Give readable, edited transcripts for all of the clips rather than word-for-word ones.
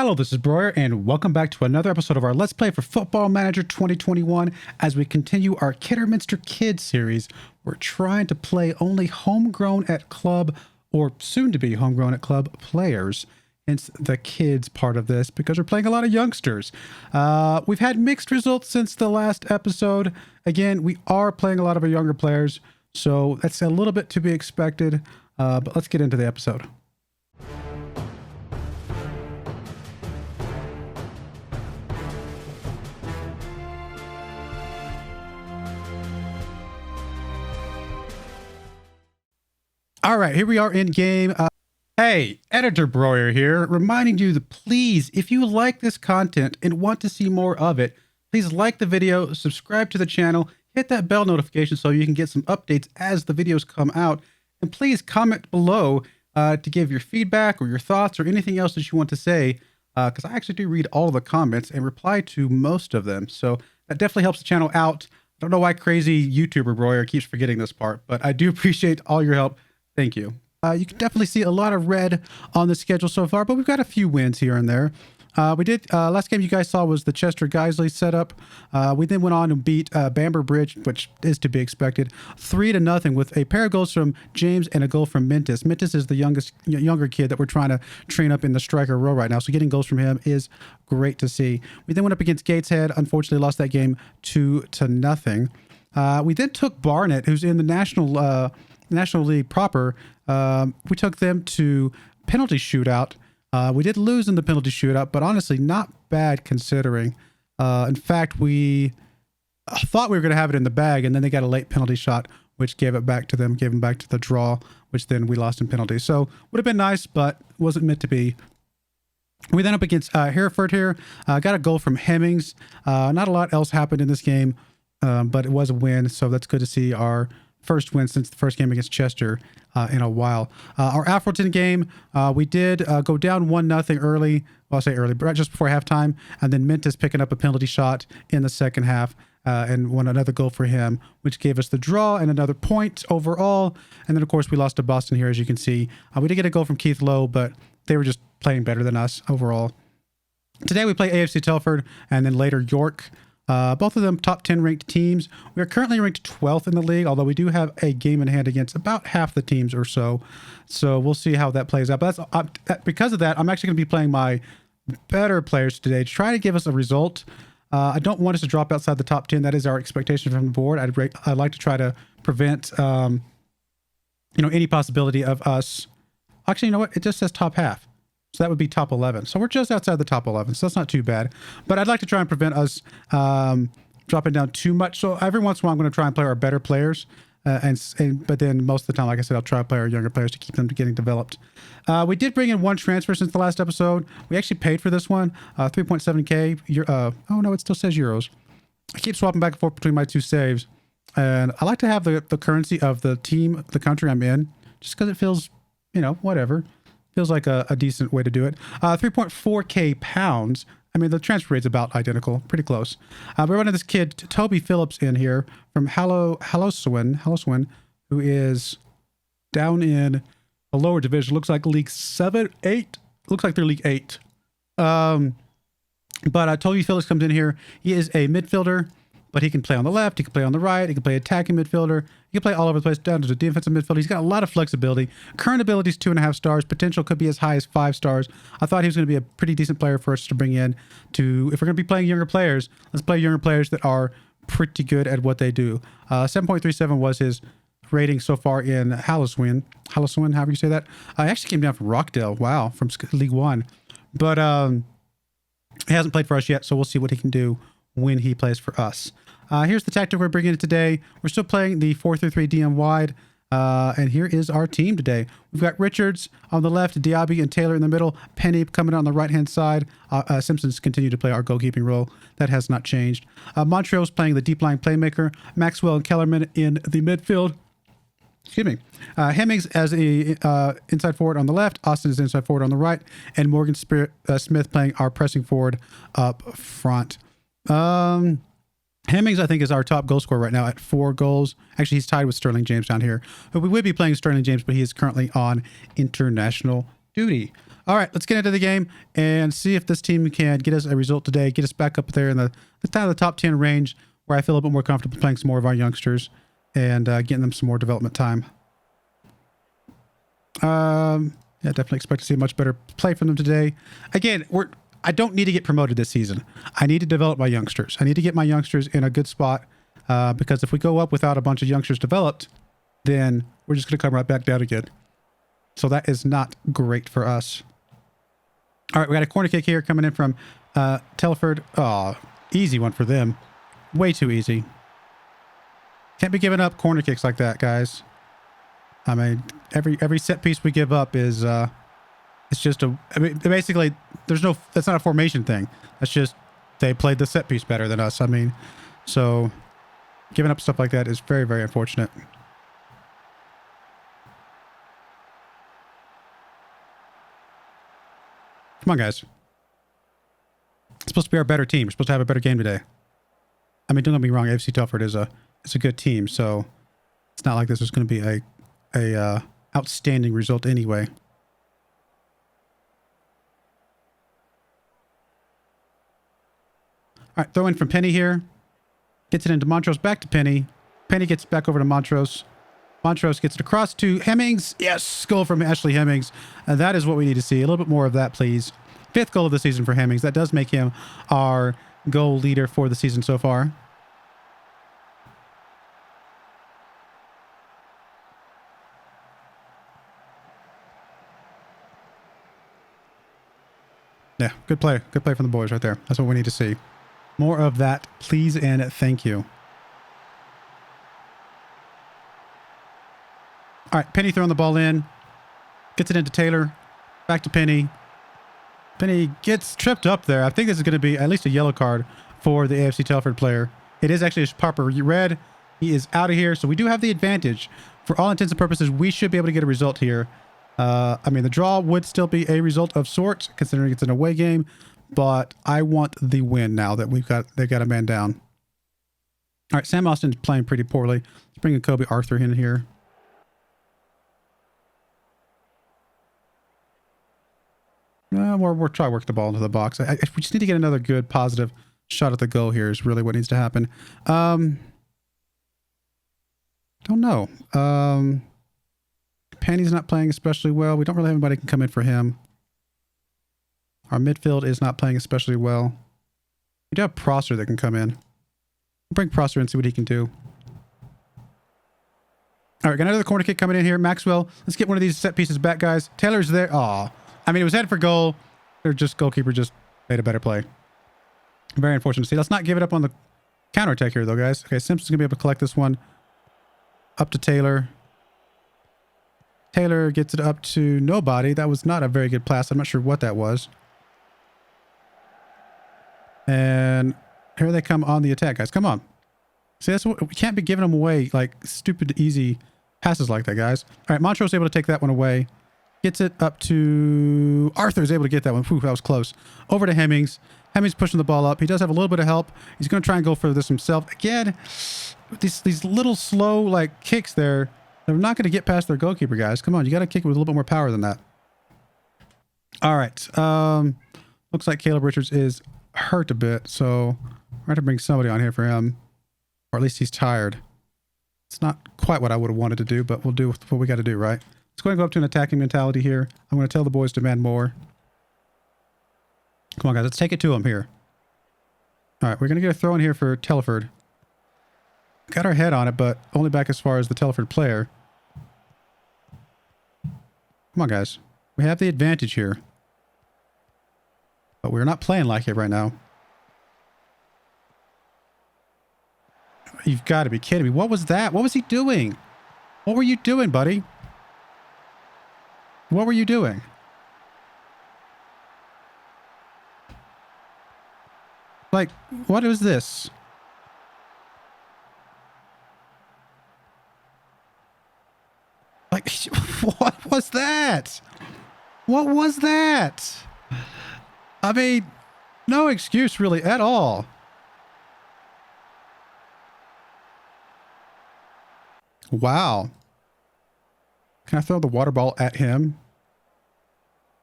Hello, this is Broyar, and welcome back to another episode of our Let's Play for Football Manager 2021 as we continue our Kidderminster Kids series. We're trying to play only homegrown at club, or soon-to-be homegrown at club, players. Hence the kids part of this, because we're playing a lot of youngsters. We've had mixed results since the last episode. Again, we are playing a lot of our younger players, so that's a little bit to be expected, but let's get into the episode. All right, here we are in game. Hey, Editor Broyar here, reminding you that please, if you like this content and want to see more of it, please like the video, subscribe to the channel, hit that bell notification so you can get some updates as the videos come out, and please comment below to give your feedback or your thoughts or anything else that you want to say, because I actually do read all the comments and reply to most of them, so that definitely helps the channel out. I don't know why crazy YouTuber Broyar keeps forgetting this part, but I do appreciate all your help. Thank you. You can definitely see a lot of red on the schedule so far, but we've got a few wins here and there. We did, last game you guys saw was the Chester Guiseley setup. We then went on and beat Bamber Bridge, which is to be expected, 3-0 with a pair of goals from James and a goal from Mentis. Mentis is the younger kid that we're trying to train up in the striker role right now, so getting goals from him is great to see. We then went up against Gateshead, unfortunately lost that game 2-0. We then took Barnet, who's in the National League proper. We took them to penalty shootout. We did lose in the penalty shootout, but honestly, not bad considering. In fact, we thought we were going to have it in the bag, and then they got a late penalty shot, which gave it back to them, gave them back to the draw, which then we lost in penalties. So would have been nice, but wasn't meant to be. We then up against Hereford here. Got a goal from Hemmings. Not a lot else happened in this game, but it was a win, so that's good to see our first win since the first game against Chester in a while. Our Alfreton game, we did go down 1-0 early. Well, I'll say early, but right just before halftime. And then Mentis picking up a penalty shot in the second half and won another goal for him, which gave us the draw and another point overall. And then, of course, we lost to Boston here, as you can see. We did get a goal from Keith Lowe, but they were just playing better than us overall. Today we play AFC Telford and then later York. Both of them top 10 ranked teams. We are currently ranked 12th in the league, although we do have a game in hand against about half the teams or so. So we'll see how that plays out. But because of that, I'm actually going to be playing my better players today to try to give us a result. I don't want us to drop outside the top 10. That is our expectation from the board. I'd like to try to prevent any possibility of us. Actually, you know what? It just says top half. So that would be top 11. So we're just outside the top 11. So that's not too bad. But I'd like to try and prevent us dropping down too much. So every once in a while, I'm going to try and play our better players. But then most of the time, like I said, I'll try to play our younger players to keep them getting developed. We did bring in one transfer since the last episode. We actually paid for this one, 3.7K. Oh, no, it still says euros. I keep swapping back and forth between my two saves. And I like to have the currency of the team, the country I'm in, just because it feels, whatever. Feels like a decent way to do it. 3.4K pounds. I mean, the transfer rate's about identical, pretty close. We're running this kid, Toby Phillips, in here from Hallowswin, who is down in a lower division. Looks like League 7, 8. Looks like they're League 8. But Toby Phillips comes in here. He is a midfielder, but he can play on the left, he can play on the right, he can play attacking midfielder, he can play all over the place, down to the defensive midfield. He's got a lot of flexibility. Current ability is 2.5 stars. Potential could be as high as 5 stars. I thought he was going to be a pretty decent player for us to bring in if we're going to be playing younger players, let's play younger players that are pretty good at what they do. 7.37 was his rating so far in Hallowswin, however you say that. I actually came down from Rockdale, wow, from League 1. But he hasn't played for us yet, so we'll see what he can do when he plays for us. Here's the tactic we're bringing in today. We're still playing the 4-3-3 DM wide, and here is our team today. We've got Richards on the left, Diaby and Taylor in the middle, Penny coming on the right-hand side. Simpsons continue to play our goalkeeping role. That has not changed. Montreal's playing the deep-lying playmaker, Maxwell and Kellerman in the midfield. Excuse me. Hemmings as a inside forward on the left, Austin is inside forward on the right, and Morgan Smith playing our pressing forward up front. Hemmings, I think, is our top goal scorer right now at 4 goals. Actually, he's tied with Sterling James down here. But we would be playing Sterling James, but he is currently on international duty. All right, let's get into the game and see if this team can get us a result today, get us back up there in the top 10 range where I feel a little bit more comfortable playing some more of our youngsters and getting them some more development time. Yeah, definitely expect to see a much better play from them today. Again, I don't need to get promoted this season. I need to develop my youngsters. I need to get my youngsters in a good spot because if we go up without a bunch of youngsters developed, then we're just going to come right back down again. So that is not great for us. All right, we got a corner kick here coming in from Telford. Oh, easy one for them. Way too easy. Can't be giving up corner kicks like that, guys. I mean, every set piece we give up is it's just a. I mean, basically, that's not a formation thing. That's just they played the set piece better than us. I mean, so giving up stuff like that is very, very unfortunate. Come on, guys. It's supposed to be our better team. We're supposed to have a better game today. I mean, don't get me wrong. AFC Telford is a good team, so it's not like this is going to be a outstanding result anyway. All right, throw in from Penny here. Gets it into Montrose, back to Penny. Penny gets back over to Montrose. Montrose gets it across to Hemmings. Yes, goal from Ashley Hemmings. That is what we need to see. A little bit more of that, please. 5th goal of the season for Hemmings. That does make him our goal leader for the season so far. Yeah, good play. Good play from the boys right there. That's what we need to see. More of that, please, and thank you. All right, Penny throwing the ball in. Gets it into Taylor. Back to Penny. Penny gets tripped up there. I think this is going to be at least a yellow card for the AFC Telford player. It is actually a proper red. He is out of here, so we do have the advantage. For all intents and purposes, we should be able to get a result here. I mean, the draw would still be a result of sorts, considering it's an away game, but I want the win now that they got a man down. All right, Sam Austin's playing pretty poorly. Let's bring in Kobe Arthur in here. We'll try to work the ball into the box. We just need to get another good, positive shot at the goal here is really what needs to happen. Don't know. Penny's not playing especially well. We don't really have anybody who can come in for him. Our midfield is not playing especially well. We do have Prosser that can come in. We'll bring Prosser in and see what he can do. All right, got another corner kick coming in here. Maxwell, let's get one of these set pieces back, guys. Taylor's there. Aw. I mean, it was headed for goal. Goalkeeper just made a better play. Very unfortunate to see. Let's not give it up on the counterattack here, though, guys. Okay, Simpson's going to be able to collect this one. Up to Taylor. Taylor gets it up to nobody. That was not a very good pass. I'm not sure what that was. And here they come on the attack, guys. Come on. See, that's what we can't be giving them away like stupid, easy passes like that, guys. All right, Montrose able to take that one away. Gets it up to Arthur's able to get that one. Whew, that was close. Over to Hemmings. Hemmings pushing the ball up. He does have a little bit of help. He's going to try and go for this himself. Again, these little slow like kicks there, they're not going to get past their goalkeeper, guys. Come on, you got to kick it with a little bit more power than that. All right. Looks like Caleb Richards is hurt a bit, so we're going to bring somebody on here for him. Or at least he's tired. It's not quite what I would have wanted to do, but we'll do what we got to do, right? Let's go ahead and go up to an attacking mentality here. I'm going to tell the boys to demand more. Come on, guys. Let's take it to them here. All right, we're going to get a throw in here for Telford. Got our head on it, but only back as far as the Telford player. Come on, guys. We have the advantage here. But we're not playing like it right now. You've got to be kidding me. What was that? What was he doing? What were you doing, buddy? What were you doing? Like, what is this? Like, what was that? What was that? I mean, no excuse really at all. Wow. Can I throw the water ball at him?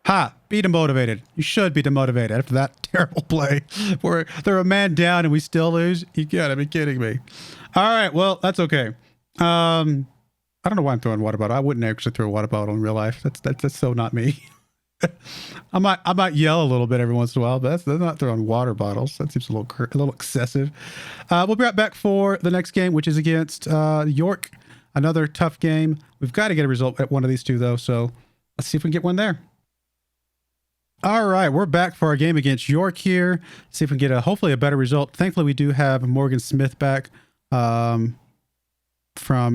Ha! Be demotivated. You should be demotivated after that terrible play where they're a man down and we still lose. You gotta be kidding me. All right, well, that's okay. I don't know why I'm throwing water bottle. I wouldn't actually throw a water bottle in real life. That's so not me. I might yell a little bit every once in a while, but they're not throwing water bottles. That seems a little excessive. We'll be right back for the next game, which is against York. Another tough game. We've got to get a result at one of these two, though. So let's see if we can get one there. All right, we're back for our game against York here. See if we can get hopefully a better result. Thankfully, we do have Morgan Smith back from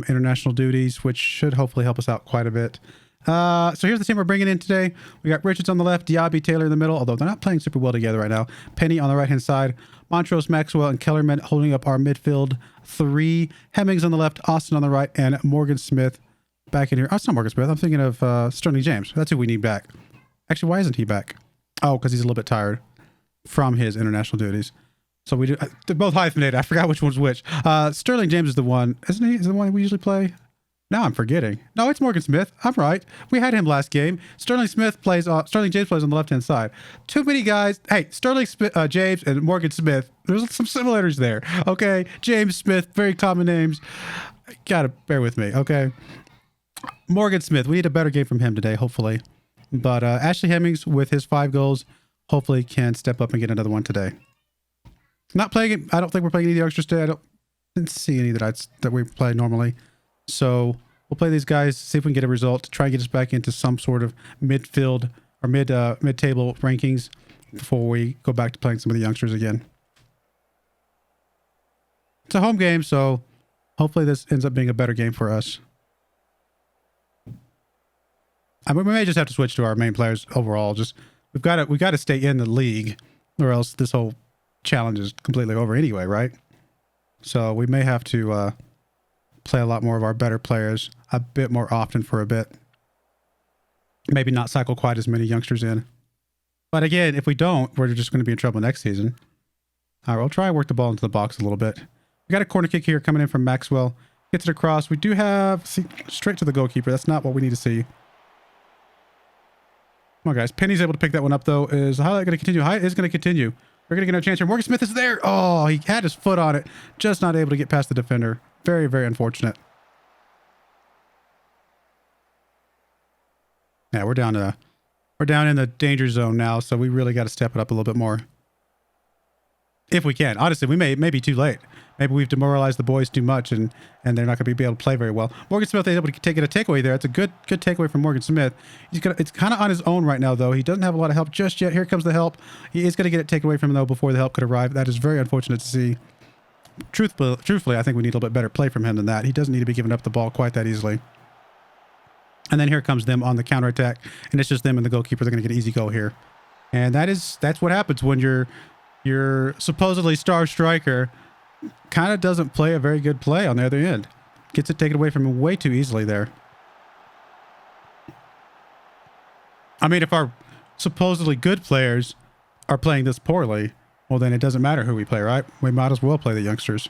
international duties, which should hopefully help us out quite a bit. So here's the team we're bringing in today. We got Richards on the left, Diaby, Taylor in the middle, although they're not playing super well together right now. Penny on the right-hand side, Montrose, Maxwell, and Kellerman holding up our midfield three. Hemmings on the left, Austin on the right, and Morgan Smith back in here. Oh, it's not Morgan Smith. I'm thinking of Sterling James. That's who we need back. Actually, why isn't he back? Oh, because he's a little bit tired from his international duties. So we do. They're both hyphenated. I forgot which one's which. Sterling James is the one, isn't he? Is the one we usually play? Now I'm forgetting. No, it's Morgan Smith. I'm right. We had him last game. Sterling James plays on the left-hand side. Too many guys. Hey, James and Morgan Smith. There's some similarities there. Okay, James Smith, very common names. Gotta bear with me. Okay, Morgan Smith. We need a better game from him today, hopefully. But Ashley Hemmings with his 5 goals, hopefully can step up and get another one today. Not playing. I don't think we're playing any of the extras today. Didn't see any that we play normally. So we'll play these guys, see if we can get a result, try and get us back into some sort of midfield or mid-table rankings before we go back to playing some of the youngsters again. It's a home game, so hopefully this ends up being a better game for us. I mean, we may just have to switch to our main players overall. Just we've got to stay in the league, or else this whole challenge is completely over anyway, right? So we may have to play a lot more of our better players a bit more often for a bit. Maybe not cycle quite as many youngsters in. But again, if we don't, we're just going to be in trouble next season. All right, we'll try and work the ball into the box a little bit. We got a corner kick here coming in from Maxwell. Gets it across. We do have straight to the goalkeeper. That's not what we need to see. Come on, guys. Penny's able to pick that one up, though. Is the highlight going to continue? Highlight is going to continue. We're going to get another chance here. Morgan Smith is there. Oh, he had his foot on it. Just not able to get past the defender. Very, very unfortunate. Yeah, we're down in the danger zone now, so we really got to step it up a little bit more. If we can. Honestly, we may be too late. Maybe we've demoralized the boys too much, and they're not going to be able to play very well. Morgan Smith is able to get a takeaway there. It's a good takeaway from Morgan Smith. It's kind of on his own right now, though. He doesn't have a lot of help just yet. Here comes the help. He is going to get it taken away from him, though, before the help could arrive. That is very unfortunate to see. Truthfully, I think we need a little bit better play from him than that. He doesn't need to be giving up the ball quite that easily. And then here comes them on the counterattack, and it's just them and the goalkeeper. They're going to get an easy goal here. And that's what happens when your supposedly star striker kind of doesn't play a very good play on the other end. Gets it taken away from him way too easily there. I mean, if our supposedly good players are playing this poorly, well, then it doesn't matter who we play, right? We might as well play the youngsters.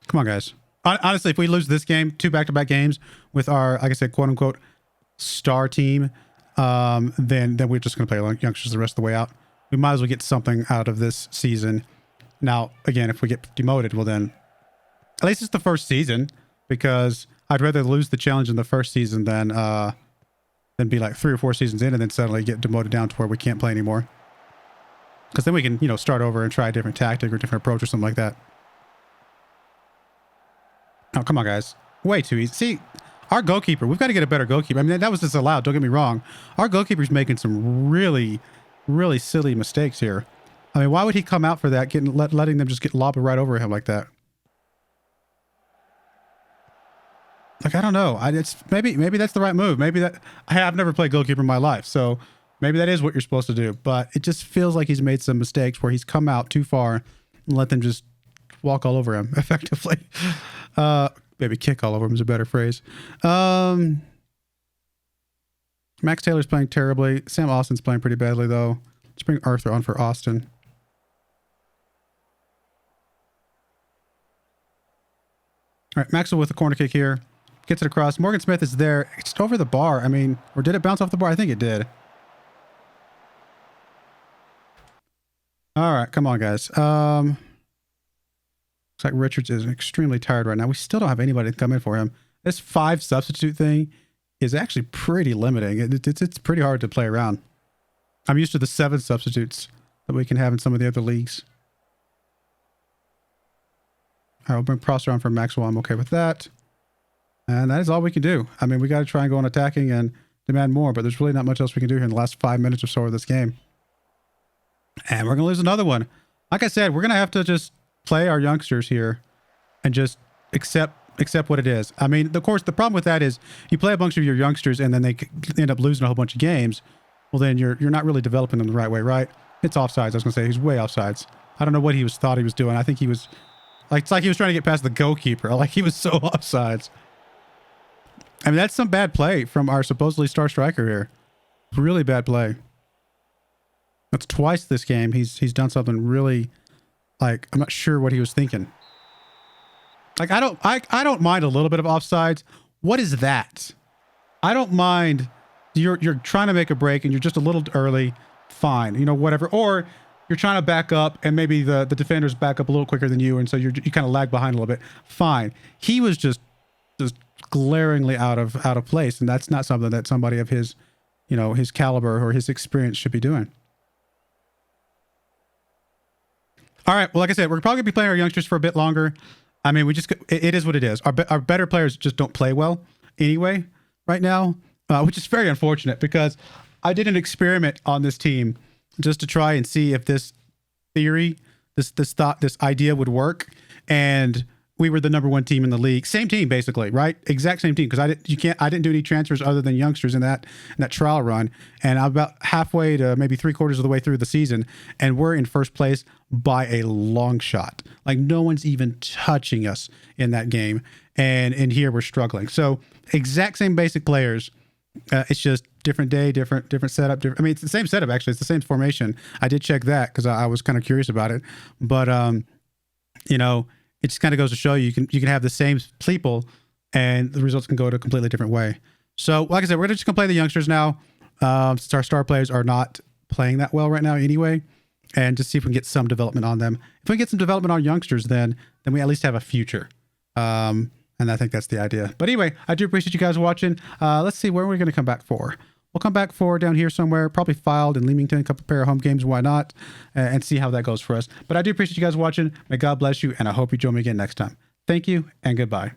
Come on, guys. Honestly, if we lose this game, 2 back-to-back games with our, like I said, quote-unquote, star team, then we're just going to play youngsters the rest of the way out. We might as well get something out of this season. Now, again, if we get demoted, well then, at least it's the first season, because I'd rather lose the challenge in the first season than be like 3 or 4 seasons in and then suddenly get demoted down to where we can't play anymore. Because then we can, start over and try a different tactic or different approach or something like that. Oh, come on, guys. Way too easy. See, our goalkeeper, we've got to get a better goalkeeper. I mean, that was just allowed. Don't get me wrong. Our goalkeeper's making some really, really silly mistakes here. I mean, why would he come out for that, letting them just get lobbed right over him like that? Like, I don't know. Maybe that's the right move. I've never played goalkeeper in my life, so maybe that is what you're supposed to do. But it just feels like he's made some mistakes where he's come out too far and let them just walk all over him effectively. Maybe kick all over him is a better phrase. Max Taylor's playing terribly. Sam Austin's playing pretty badly, though. Let's bring Arthur on for Austin. All right, Maxwell with the corner kick here. Gets it across. Morgan Smith is there. It's over the bar. I mean, or did it bounce off the bar? I think it did. All right, come on, guys. Looks like Richards is extremely tired right now. We still don't have anybody to come in for him. This 5 substitute thing is actually pretty limiting. It's pretty hard to play around. I'm used to the 7 substitutes that we can have in some of the other leagues. All right, we'll bring Prosser on for Maxwell. I'm okay with that. And that is all we can do. I mean, we got to try and go on attacking and demand more, but there's really not much else we can do here in the last 5 minutes or so of this game. And we're going to lose another one. Like I said, we're going to have to just play our youngsters here and just accept what it is. I mean, of course, the problem with that is you play a bunch of your youngsters and then they end up losing a whole bunch of games. Well, then you're not really developing them the right way, right? It's offsides. I was going to say he's way offsides. I don't know what thought he was doing. I think he was like, it's like he was trying to get past the goalkeeper. Like he was so offsides. I mean, that's some bad play from our supposedly star striker here. Really bad play. That's twice this game. He's done something really, like, I'm not sure what he was thinking. Like, I don't mind a little bit of offsides. What is that? I don't mind. You're trying to make a break and you're just a little early. Fine, you know, whatever. Or you're trying to back up and maybe the defenders back up a little quicker than you, and so you kind of lag behind a little bit. Fine. He was just glaringly out of place, and that's not something that somebody of his, you know, his caliber or his experience should be doing. All right. Well, like I said, we're probably gonna be playing our youngsters for a bit longer. I mean, it is what it is. Our better players just don't play well anyway right now, which is very unfortunate because I did an experiment on this team just to try and see if this theory, this idea would work. And we were the #1 team in the league. Same team, basically, right? Exact same team. Because I didn't do any transfers other than youngsters in that trial run. And I'm about halfway to maybe 3/4 of the way through the season, and we're in first place by a long shot. Like no one's even touching us in that game. And here we're struggling. So exact same basic players. It's just different day, different setup. I mean, it's the same setup actually. It's the same formation. I did check that because I was kind of curious about it. But you know, it just kind of goes to show you can have the same people and the results can go to a completely different way. So like I said, we're just gonna play the youngsters now. Since our star players are not playing that well right now anyway, and just see if we can get some development on them. If we get some development on youngsters, then we at least have a future. And I think that's the idea. But anyway, I do appreciate you guys watching. Let's see where we're going to come back for. We'll come back for down here somewhere, probably Filed in Leamington, a couple pair of home games, why not? And see how that goes for us. But I do appreciate you guys watching. May God bless you, and I hope you join me again next time. Thank you, and goodbye.